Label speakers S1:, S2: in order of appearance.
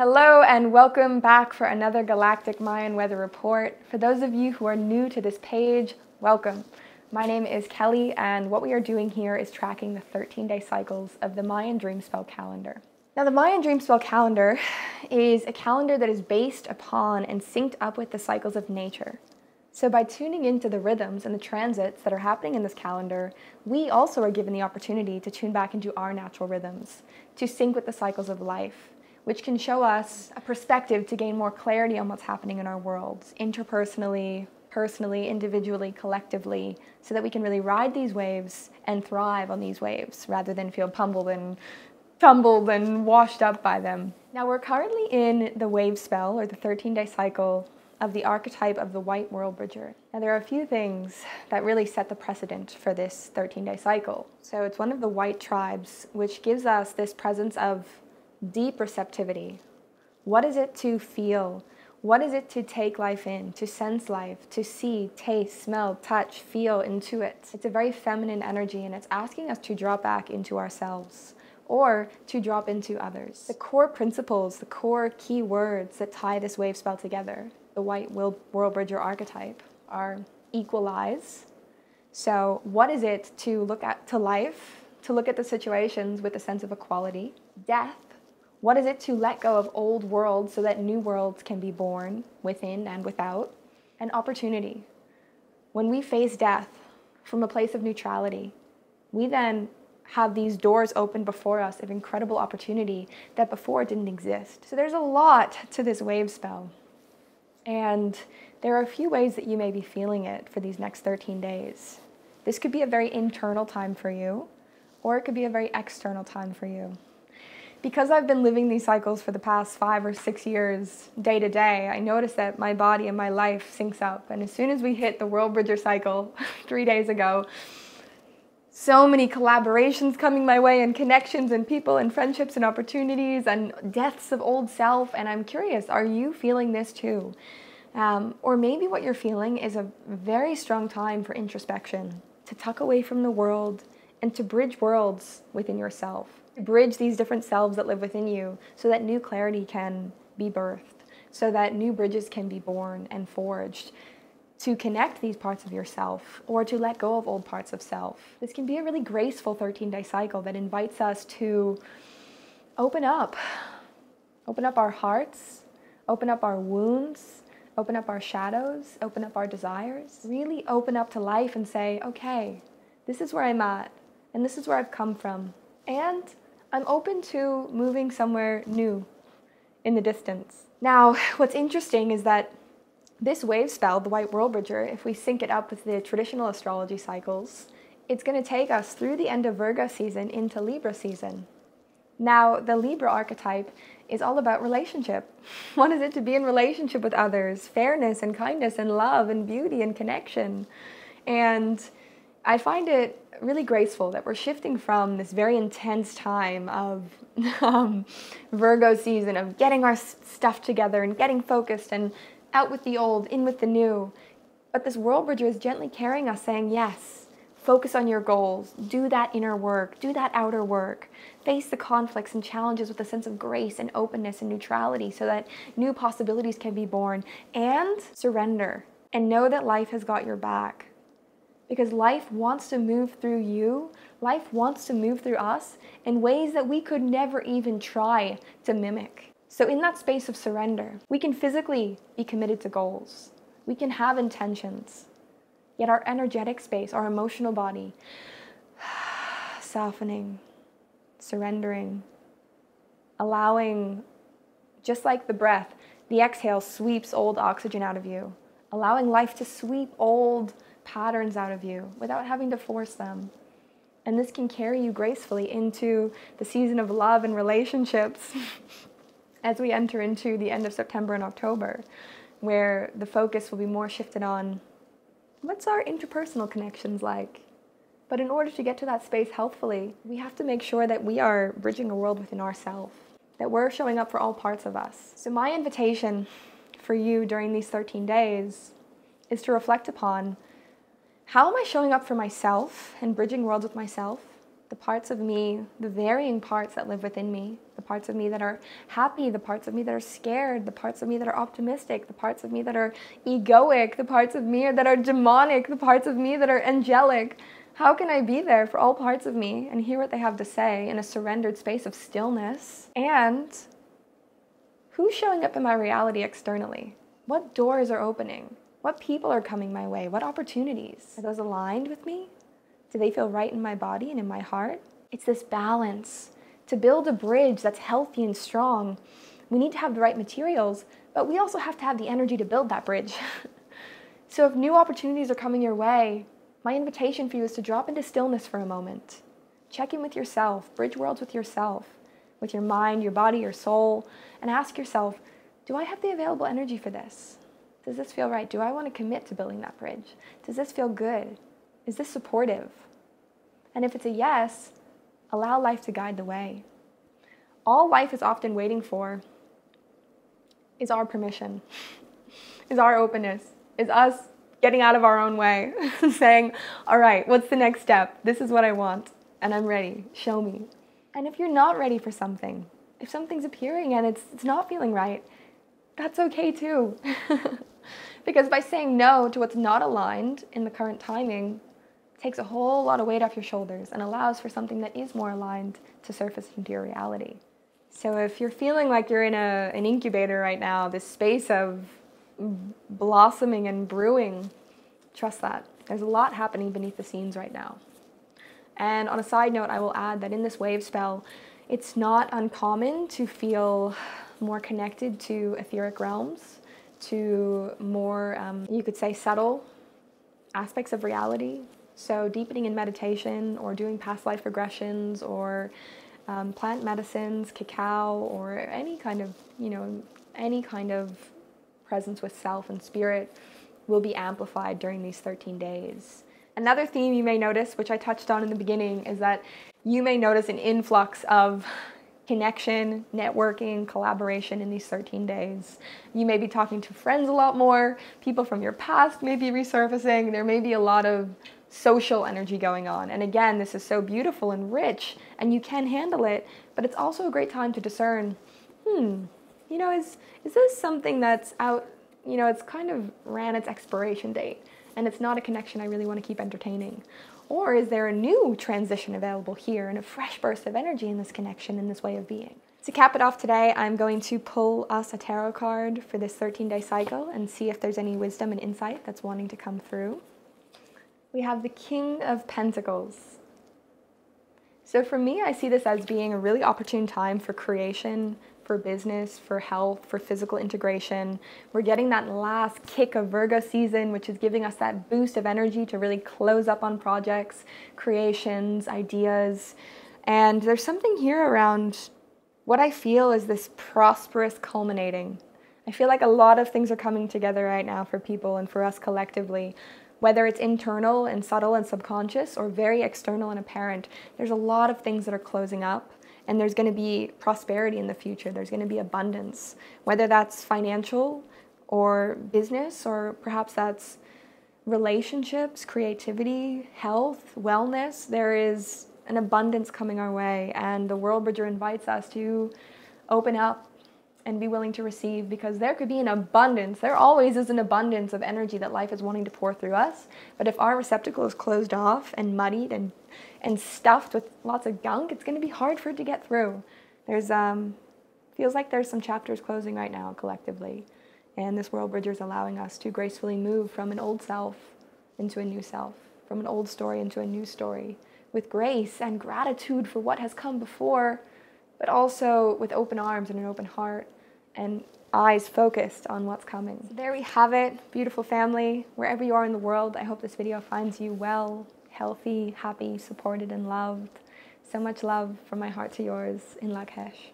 S1: Hello and welcome back for another Galactic Mayan Weather Report. For those of you who are new to this page, welcome. My name is Kelly and what we are doing here is tracking the 13-day cycles of the Mayan Dreamspell calendar. Now the Mayan Dreamspell calendar is a calendar that is based upon and synced up with the cycles of nature. So by tuning into the rhythms and the transits that are happening in this calendar, we also are given the opportunity to tune back into our natural rhythms, to sync with the cycles of life, which can show us a perspective to gain more clarity on what's happening in our worlds, interpersonally, personally, individually, collectively, so that we can really ride these waves and thrive on these waves rather than feel pummeled and tumbled and washed up by them. Now we're currently in the Wavespell, or the 13-day cycle, of the archetype of the white Worldbridger. Now there are a few things that really set the precedent for this 13-day cycle. So it's one of the white tribes, which gives us this presence of deep receptivity. What is it to feel? What is it to take life in, to sense life, to see, taste, smell, touch, feel, intuit? It's a very feminine energy and it's asking us to drop back into ourselves or to drop into others. The core principles, the core key words that tie this wave spell together, the white Worldbridger archetype, are equalize. So what is it to look at life, to look at the situations with a sense of equality? Death. What is it to let go of old worlds so that new worlds can be born within and without? And opportunity. When we face death from a place of neutrality, we then have these doors open before us of incredible opportunity that before didn't exist. So there's a lot to this wave spell. And there are a few ways that you may be feeling it for these next 13 days. This could be a very internal time for you, or it could be a very external time for you. Because I've been living these cycles for the past 5 or 6 years, day to day, I notice that my body and my life syncs up. And as soon as we hit the Worldbridger cycle 3 days ago, so many collaborations coming my way and connections and people and friendships and opportunities and deaths of old self. And I'm curious, are you feeling this too? Or maybe what you're feeling is a very strong time for introspection, to tuck away from the world and to bridge worlds within yourself. Bridge these different selves that live within you so that new clarity can be birthed, so that new bridges can be born and forged to connect these parts of yourself or to let go of old parts of self. This can be a really graceful 13-day cycle that invites us to open up our hearts, open up our wounds, open up our shadows, open up our desires, really open up to life and say, okay, this is where I'm at and this is where I've come from. And I'm open to moving somewhere new in the distance. Now, what's interesting is that this wave spell, the white Worldbridger, if we sync it up with the traditional astrology cycles, it's going to take us through the end of Virgo season into Libra season. Now, the Libra archetype is all about relationship. What is it to be in relationship with others? Fairness and kindness and love and beauty and connection. And I find it really graceful that we're shifting from this very intense time of Virgo season, of getting our stuff together and getting focused and out with the old, in with the new. But this Worldbridger is gently carrying us, saying, yes, focus on your goals, do that inner work, do that outer work, face the conflicts and challenges with a sense of grace and openness and neutrality so that new possibilities can be born, and surrender and know that life has got your back. Because life wants to move through you, life wants to move through us in ways that we could never even try to mimic. So in that space of surrender, we can physically be committed to goals. We can have intentions. Yet our energetic space, our emotional body, softening, surrendering, allowing, just like the breath, the exhale sweeps old oxygen out of you, allowing life to sweep old patterns out of you without having to force them. And this can carry you gracefully into the season of love and relationships as we enter into the end of September and October, where the focus will be more shifted on what's our interpersonal connections like. But in order to get to that space healthfully, we have to make sure that we are bridging a world within ourselves, that we're showing up for all parts of us. So my invitation for you during these 13 days is to reflect upon, how am I showing up for myself and bridging worlds with myself? the parts of me, the varying parts that live within me, the parts of me that are happy, the parts of me that are scared, the parts of me that are optimistic, the parts of me that are egoic, the parts of me that are demonic, the parts of me that are angelic. How can I be there for all parts of me and hear what they have to say in a surrendered space of stillness? And who's showing up in my reality externally? What doors are opening? What people are coming my way? What opportunities? Are those aligned with me? Do they feel right in my body and in my heart? It's this balance. To build a bridge that's healthy and strong, we need to have the right materials, but we also have to have the energy to build that bridge. So if new opportunities are coming your way, my invitation for you is to drop into stillness for a moment. Check in with yourself, bridge worlds with yourself, with your mind, your body, your soul, and ask yourself, do I have the available energy for this? Does this feel right? Do I want to commit to building that bridge? Does this feel good? Is this supportive? And if it's a yes, allow life to guide the way. All life is often waiting for is our permission, is our openness, is us getting out of our own way, saying, all right, what's the next step? This is what I want, and I'm ready. Show me. And if you're not ready for something, if something's appearing and it's not feeling right, that's okay too. Because by saying no to what's not aligned in the current timing, takes a whole lot of weight off your shoulders and allows for something that is more aligned to surface into your reality. So if you're feeling like you're in an incubator right now, this space of blossoming and brewing, trust that. There's a lot happening beneath the scenes right now. And on a side note, I will add that in this wave spell, it's not uncommon to feel more connected to etheric realms, to more, you could say, subtle aspects of reality. So deepening in meditation or doing past life regressions or plant medicines, cacao, or any kind of, any kind of presence with self and spirit will be amplified during these 13 days. Another theme you may notice, which I touched on in the beginning, is that you may notice an influx of connection, networking, collaboration in these 13 days. You may be talking to friends a lot more, people from your past may be resurfacing, there may be a lot of social energy going on. And again, this is so beautiful and rich, and you can handle it, but it's also a great time to discern, is this something that's out, it's kind of ran its expiration date, and it's not a connection I really want to keep entertaining. Or is there a new transition available here and a fresh burst of energy in this connection, in this way of being? To cap it off today, I'm going to pull us a tarot card for this 13-day cycle and see if there's any wisdom and insight that's wanting to come through. We have the King of Pentacles. So for me, I see this as being a really opportune time for creation, for business, for health, for physical integration. We're getting that last kick of Virgo season, which is giving us that boost of energy to really close up on projects, creations, ideas. And there's something here around what I feel is this prosperous culminating. I feel like a lot of things are coming together right now for people and for us collectively. Whether it's internal and subtle and subconscious or very external and apparent, there's a lot of things that are closing up, and there's going to be prosperity in the future. There's going to be abundance, whether that's financial or business, or perhaps that's relationships, creativity, health, wellness. There is an abundance coming our way, and the Worldbridger invites us to open up and be willing to receive, because there could be an abundance. There always is an abundance of energy that life is wanting to pour through us. But if our receptacle is closed off and muddied and stuffed with lots of gunk, it's going to be hard for it to get through. There's feels like there's some chapters closing right now collectively. And this Worldbridger is allowing us to gracefully move from an old self into a new self, from an old story into a new story, with grace and gratitude for what has come before, but also with open arms and an open heart and eyes focused on what's coming. So there we have it, beautiful family. Wherever you are in the world, I hope this video finds you well, healthy, happy, supported, and loved. So much love from my heart to yours in Lakesh.